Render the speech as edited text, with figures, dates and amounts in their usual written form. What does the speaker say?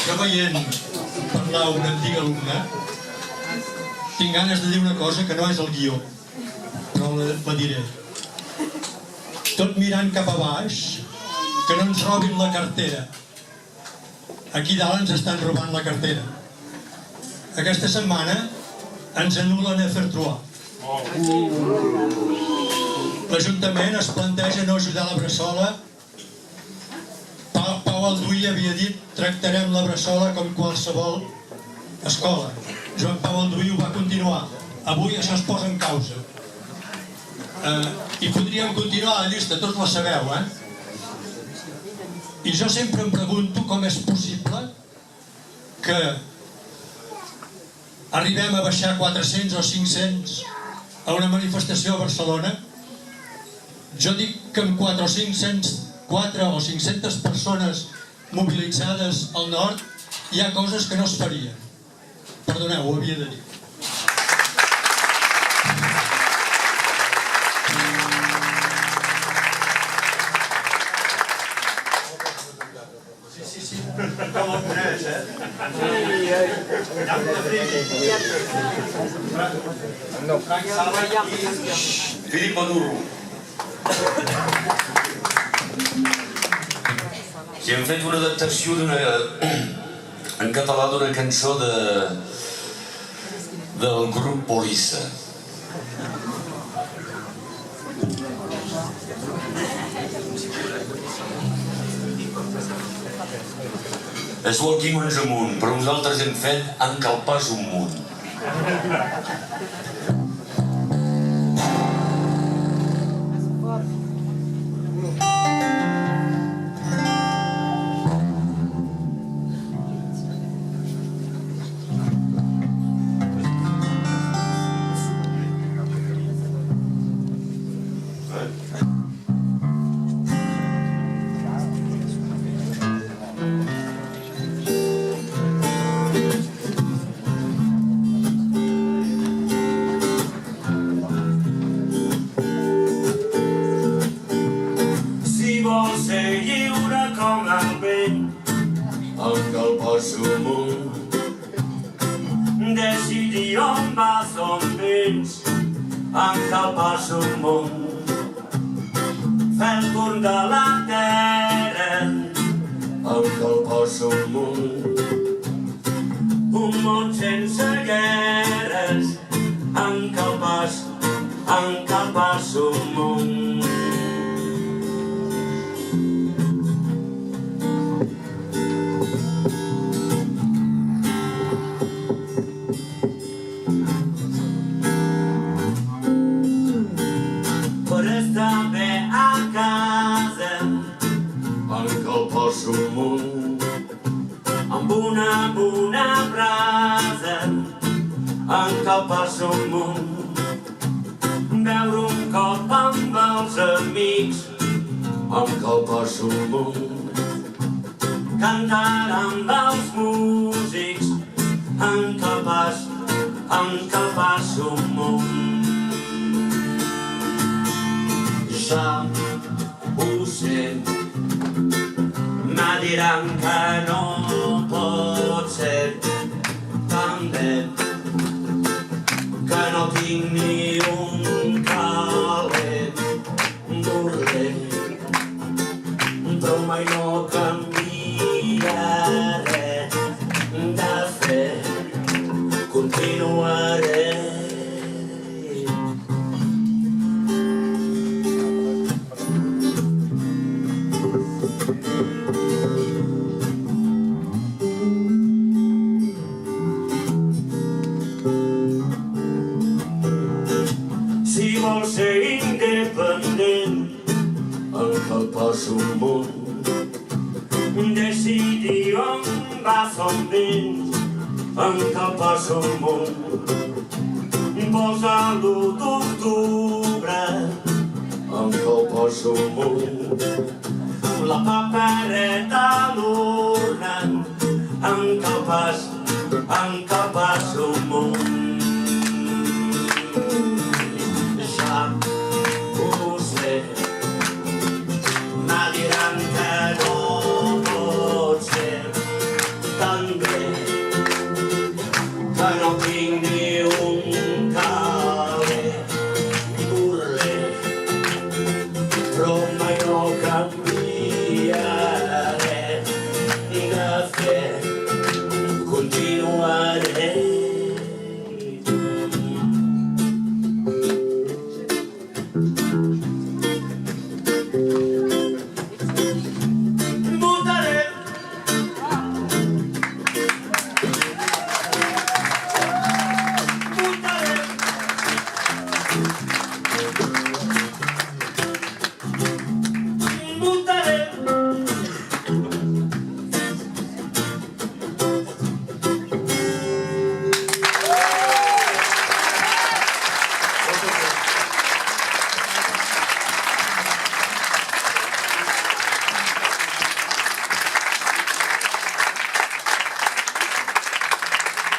Jo veient parlar una antiga alumna, tinc ganes de dir una cosa que no és el guió, però la diré. Tot mirant cap a baix, que no ens robin la cartera. Aquí dalt ens estan robant la cartera. Aquesta setmana ens anul·len a Fertroà. L'Ajuntament es planteja no ajudar la Bressola. Pau Alduí havia dit tractarem la Bressola com qualsevol escola. Joan Pau Alduí ho va continuar. Avui això es posa en causa. I podríem continuar la llista, tots la sabeu, I jo sempre em pregunto com és possible que arribem a baixar 400 o 500 a una manifestació a Barcelona. Jo dic que amb 4 o 500 persones mobilitzades al nord hi ha coses que no es farien. Perdoneu, ho havia de dir. Com el coneix, Filip Maduro. Si hem fet una adaptació en català d'una cançó del grup Polissa. És l'Alquimons amunt, però nosaltres hem fet Encalpàs un munt. Encalpàs un munt, decidir on vas, on vens. Encalpàs un munt, fer el torn de la terra. Encalpàs un món sense guerres. Encalpàs un munt. Encalpàs un munt, amb una brasa. Encalpàs un munt, beure un cop amb els amics. Encalpàs un munt, cantar amb els músics. Encalpàs un munt. Ja ho sé, diran que no pot ser tan bé, que no tinc ni un calet burler, però mai no canviaré de fer, continuaré. Si vols ser independent, encalpàs un munt, decidir on vas, on vens. Encalpàs un munt, posa l'1 d'octubre. Encalpàs un munt, la papereta a l'urna. Encalpàs un munt.